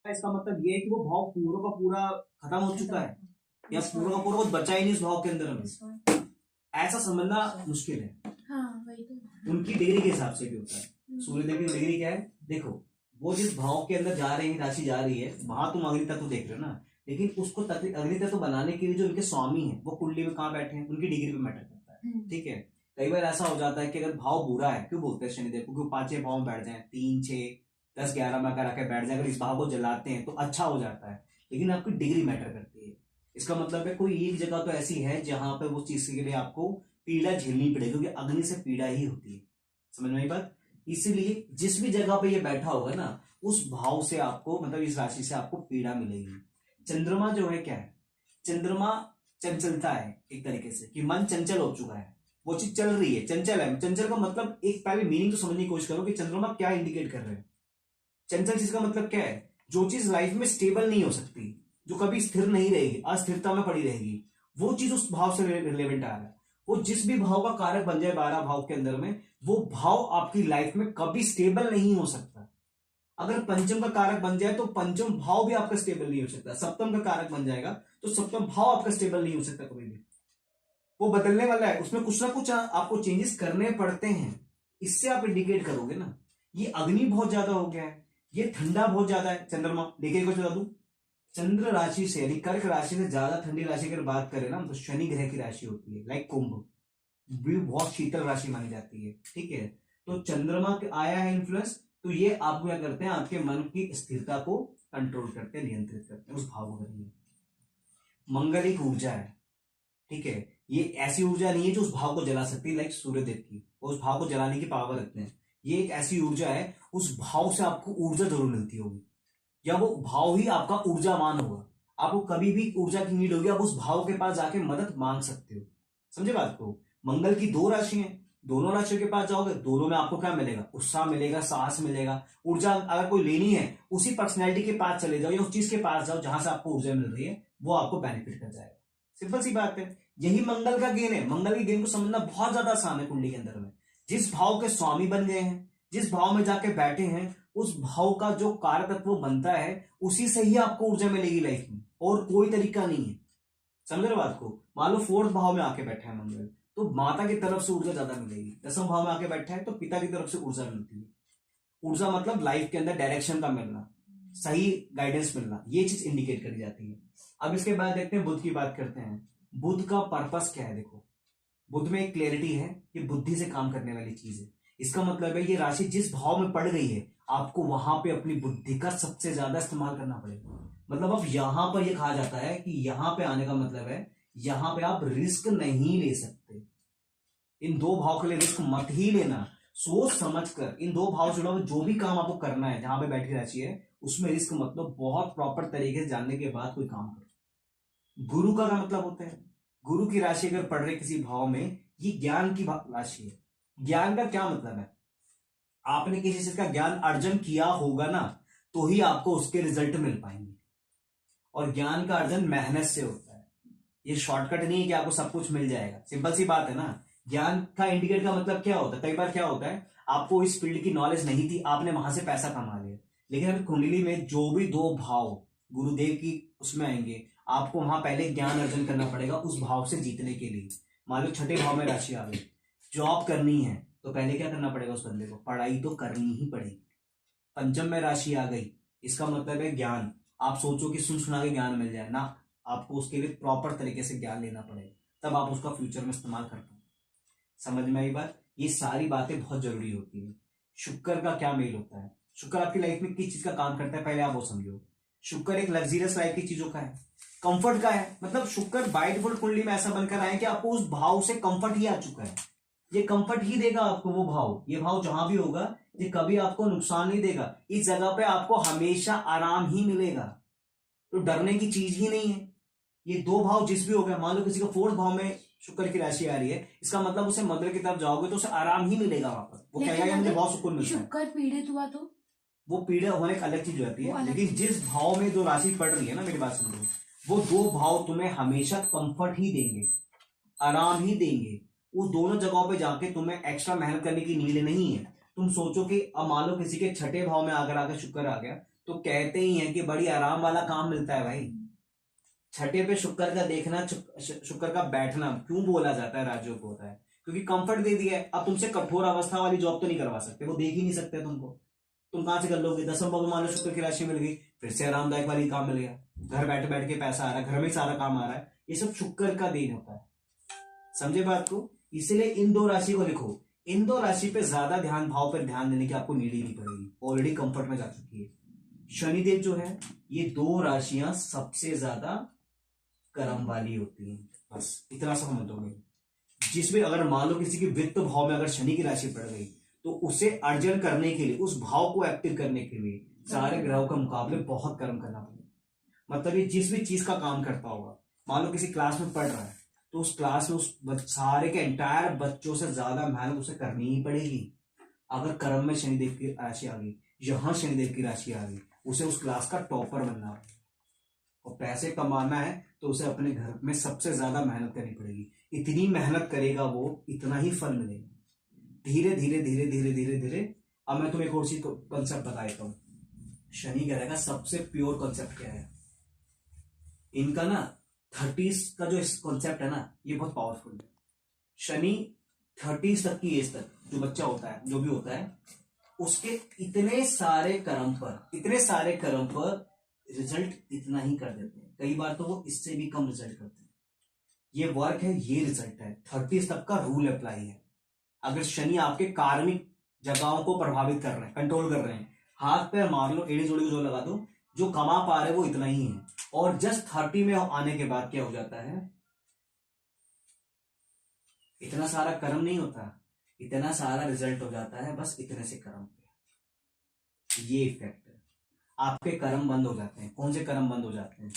इसका मतलब ये है कि वो भाव पूरा का पूरा खत्म हो चुका है या पूरा का पूरा कुछ बचा ही नहीं उस भाव के अंदर में, ऐसा समझना मुश्किल है। हाँ, वही तो। उनकी डिग्री के हिसाब से भी होता है। सूर्यदेव की डिग्री क्या है, देखो वो जिस भाव के अंदर जा रहे हैं, राशि जा रही है, वहां तुम अग्नि तत्व देख रहे हो ना, लेकिन उसको अग्नि तत्व बनाने के लिए जो उनके स्वामी हैं वो कुंडली में कहाँ बैठे हैं, उनकी डिग्री पे मैटर करता है। ठीक है, कई बार ऐसा हो जाता है कि अगर भाव बुरा है, क्यों बोलते हैं शनिदेव को, क्यों 5 भाव में बैठ जाए, 3 6 10 11 में अगर आके बैठ जाए, अगर इस भाव को जलाते हैं तो अच्छा हो जाता है, लेकिन आपकी डिग्री मैटर करती है। इसका मतलब है कोई एक जगह तो ऐसी है जहां पर वो चीज के लिए आपको पीड़ा झेलनी पड़ेगी, क्योंकि अग्नि से पीड़ा ही होती है। समझ में आई बात। इसीलिए जिस भी जगह पे ये बैठा होगा ना, उस भाव से आपको, मतलब इस राशि से आपको पीड़ा मिलेगी। चंद्रमा जो है क्या है, चंद्रमा चंचलता है एक तरीके से, कि मन चंचल हो चुका है, वो चीज चल रही है, चंचल है। चंचल का मतलब एक पहले मीनिंग तो समझने की कोशिश करो कि चंद्रमा क्या इंडिकेट कर रहे हैं। चंचल चीज का मतलब क्या है, जो चीज लाइफ में स्टेबल नहीं हो सकती, जो कभी स्थिर नहीं रहेगी, अस्थिरता में पड़ी रहेगी, वो चीज उस भाव से रिलेवेंट आ रहा है। वो जिस भी भाव का कारक बन जाए 12 भाव के अंदर में, वो भाव आपकी लाइफ में कभी स्टेबल नहीं हो सकता। अगर पंचम का कारक बन जाए तो पंचम भाव भी आपका स्टेबल नहीं हो सकता। सप्तम का कारक बन जाएगा तो सप्तम भाव आपका स्टेबल नहीं हो सकता कभी भी। वो बदलने वाला है, उसमें कुछ ना कुछ आपको चेंजेस करने पड़ते हैं। इससे आप इंडिकेट करोगे ना। ये अग्नि बहुत ज्यादा हो गया है, ये ठंडा बहुत ज्यादा है चंद्रमा। देखिए कुछ बता दू, चंद्र राशि से यानी कर्क राशि से ज्यादा ठंडी राशि अगर बात करें ना, तो शनि ग्रह की राशि होती है, लाइक कुंभ भी बहुत शीतल राशि मानी जाती है। ठीक है, तो चंद्रमा के आया है इन्फ्लुएंस, तो ये आपको क्या करते हैं, आपके मन की स्थिरता को कंट्रोल करते हैं, नियंत्रित करते हैं, उस भाव को करेंगे। मंगल एक ऊर्जा है, ठीक है, ये ऐसी ऊर्जा नहीं है जो उस भाव को जला सकती है, लाइक सूर्यदेव की, वो उस भाव को जलाने की पावर रखते हैं। ये एक ऐसी ऊर्जा है, उस भाव से आपको ऊर्जा जरूर मिलती होगी, या वो भाव ही आपका ऊर्जावान होगा। आपको कभी भी ऊर्जा की नीड होगी, आप उस भाव के पास जाके मदद मांग सकते हो। समझे बात को। मंगल की 2 राशि हैं, दोनों राशियों के पास जाओगे, दोनों में आपको क्या मिलेगा, उत्साह मिलेगा, साहस मिलेगा, ऊर्जा अगर कोई लेनी है उसी पर्सनैलिटी के पास चले जाओ, या उस चीज के पास जाओ जहां से आपको ऊर्जा मिल रही है, वो आपको बेनिफिट कर जाएगा। सिंपल सी बात है, यही मंगल का गेन है। मंगल के गेन को समझना बहुत ज्यादा आसान है। कुंडली के अंदर में जिस भाव के स्वामी बन गए हैं, जिस भाव में जाके बैठे हैं, उस भाव का जो कारक तत्व बनता है, उसी से ही आपको ऊर्जा मिलेगी लाइफ में, और कोई तरीका नहीं है। समझ रहे बात को। मान लो 4th भाव में आके बैठा है मंगल, तो माता की तरफ से ऊर्जा ज्यादा मिलेगी। 10वें भाव में आके बैठा है तो पिता की तरफ से ऊर्जा मिलती है। ऊर्जा मतलब लाइफ के अंदर डायरेक्शन का मिलना, सही गाइडेंस मिलना, ये चीज इंडिकेट करी जाती है। अब इसके बाद देखते हैं, बुध की बात करते हैं। बुध का पर्पस क्या है, देखो बुध में एक क्लैरिटी है, ये बुद्धि से काम करने वाली चीज है। इसका मतलब है ये राशि जिस भाव में पड़ गई है, आपको वहां पे अपनी बुद्धि का सबसे ज्यादा इस्तेमाल करना पड़ेगा। मतलब अब यहां पर यह कहा जाता है कि यहां पे आने का मतलब है, यहां पे आप रिस्क नहीं ले सकते। इन 2 भाव के लिए रिस्क मत ही लेना। सोच समझ कर इन 2 भाव जुड़ा हुआ जो भी काम आपको करना है, जहां पे बैठी राशि है, उसमें रिस्क मत लो। बहुत प्रॉपर तरीके से जानने के बाद कोई काम करो। गुरु का मतलब होता है, गुरु की राशि अगर पढ़ रहे किसी भाव में, ये ज्ञान की राशि है। ज्ञान का क्या मतलब है, आपने किसी चीज का ज्ञान अर्जन किया होगा ना, तो ही आपको उसके रिजल्ट मिल पाएंगे। और ज्ञान का अर्जन मेहनत से होता है। ये शॉर्टकट नहीं है कि आपको सब कुछ मिल जाएगा। सिंपल सी बात है ना। ज्ञान का इंडिकेट का मतलब क्या होता है, कई बार क्या होता है, आपको इस फील्ड की नॉलेज नहीं थी, आपने वहां से पैसा कमा लिया, लेकिन अगर कुंडली में जो भी 2 भाव गुरुदेव की उसमें आएंगे, आपको वहां पहले ज्ञान अर्जन करना पड़ेगा उस भाव से जीतने के लिए। मान लो 6ठे भाव में राशि आ गई, जॉब करनी है, तो पहले क्या करना पड़ेगा उस बंदे को, पढ़ाई तो करनी ही पड़ेगी। पंचम में राशि आ गई, इसका मतलब है ज्ञान। आप सोचो कि सुन सुना के ज्ञान मिल जाए ना, आपको उसके लिए प्रॉपर तरीके से ज्ञान लेना पड़ेगा, तब आप उसका फ्यूचर में इस्तेमाल कर पाओ। समझ में आई बात। ये सारी बातें बहुत जरूरी होती है। शुक्र का क्या मेल होता है, शुक्र आपकी लाइफ में किस चीज का काम करता है, पहले आप वो समझो। शुक्र एक लग्जरियस लाइफ की चीजों का है, कंफर्ट का है। मतलब शुक्र बाय डिफॉल्ट कुंडली में ऐसा बनकर आए कि आपको उस भाव से कंफर्ट ही आ चुका है। ये कंफर्ट ही देगा आपको वो भाव। ये भाव जहां भी होगा, ये कभी आपको नुकसान नहीं देगा। इस जगह पे आपको हमेशा आराम ही मिलेगा, तो डरने की चीज ही नहीं है। ये 2 भाव जिस भी हो गए, मान लो किसी का 4th भाव में शुक्र की राशि आ रही है, इसका मतलब उसे मंदिर की तरफ जाओगे तो उसे आराम ही मिलेगा वहां पर। वो कहेगा कि मुझे बहुत सुकून मिलता है। शुक्र पीड़ित हुआ तो वो पीड़ा होने एक अलग चीज होती है, लेकिन जिस भाव में जो राशि पड़ रही है ना, मेरी बात समझो, वो 2 भाव तुम्हें हमेशा कंफर्ट ही देंगे, आराम ही देंगे। उस दोनों जगहों पे जाके तुम्हें एक्स्ट्रा मेहनत करने की नीड नहीं है। तुम सोचो कि अब मान लो किसी के 6ठे भाव में अगर आकर शुक्र आ गया, तो कहते ही हैं कि बड़ी आराम वाला काम मिलता है भाई। छठे पे शुक्र का देखना, शुक्र का बैठना क्यों बोला जाता है राजयोग को होता है? क्योंकि कंफर्ट दे दिया है। अब तुमसे कठोर अवस्था वाली जॉब तो नहीं करवा सकते, वो देख ही नहीं सकते तुमको, तुम कहां से कर लोगे? 10वें भाव में मान लो शुक्र की राशि मिल गई, फिर से आरामदायक वाली काम मिल गया, घर बैठ बैठ के पैसा आ रहा है, घर में सारा काम आ रहा है। ये सब शुक्र का देन होता है, समझे बात को? इसलिए इन दो राशि को लिखो। इन दो राशि पे ज्यादा ध्यान, भाव पर ध्यान देने की आपको नीड ही नहीं पड़ेगी, ऑलरेडी कंफर्ट में जा चुकी है। शनिदेव जो है, ये दो राशियां सबसे ज्यादा कर्म वाली होती हैं, बस इतना सा समझ दोगे। जिसमें अगर मान लो किसी की वित्त भाव में अगर शनि की राशि पड़ गई, तो उसे अर्जन करने के लिए, उस भाव को एक्टिव करने के लिए सारे ग्रहों के मुकाबले बहुत कर्म करना पड़ेगा। मतलब ये जिस भी चीज का काम करता होगा, मान लो किसी क्लास में पढ़ रहा है, तो उस क्लास में उस सारे के एंटायर बच्चों से ज्यादा मेहनत उसे करनी ही पड़ेगी। अगर कर्म में शनिदेव की राशि आ गई, यहां शनिदेव की राशि आ गई, उसे उस क्लास का टॉपर बनना है। और पैसे कमाना है तो उसे अपने घर में सबसे ज्यादा मेहनत करनी पड़ेगी। इतनी मेहनत करेगा वो, इतना ही फल मिलेगा। धीरे धीरे धीरे धीरे धीरे धीरे। अब मैं तुम्हें एक और चीज कॉन्सेप्ट बता देता हूं। शनि कह रहेगा सबसे प्योर कॉन्सेप्ट क्या है इनका ना, 30s का जो कॉन्सेप्ट है ना, ये बहुत पावरफुल है। शनि 30s तक की एज तक जो बच्चा होता है, जो भी होता है, उसके इतने सारे कर्म पर रिजल्ट इतना ही कर देते हैं। कई बार तो वो इससे भी कम रिजल्ट करते हैं। ये वर्क है, ये रिजल्ट है। 30s तक का रूल अप्लाई है। अगर शनि आपके कार्मिक जगहों को प्रभावित कर रहे हैं, कंट्रोल कर रहे हैं, हाथ पैर मार लो, एड़ी जोड़ी को जो लगा दो, जो कमा पा रहे वो इतना ही है। और जस्ट 30 में आने के बाद क्या हो जाता है, इतना सारा कर्म नहीं होता, इतना सारा रिजल्ट हो जाता है बस इतने से कर्म पे। ये इफेक्ट है, आपके कर्म बंद हो जाते हैं। कौन से कर्म बंद हो जाते हैं?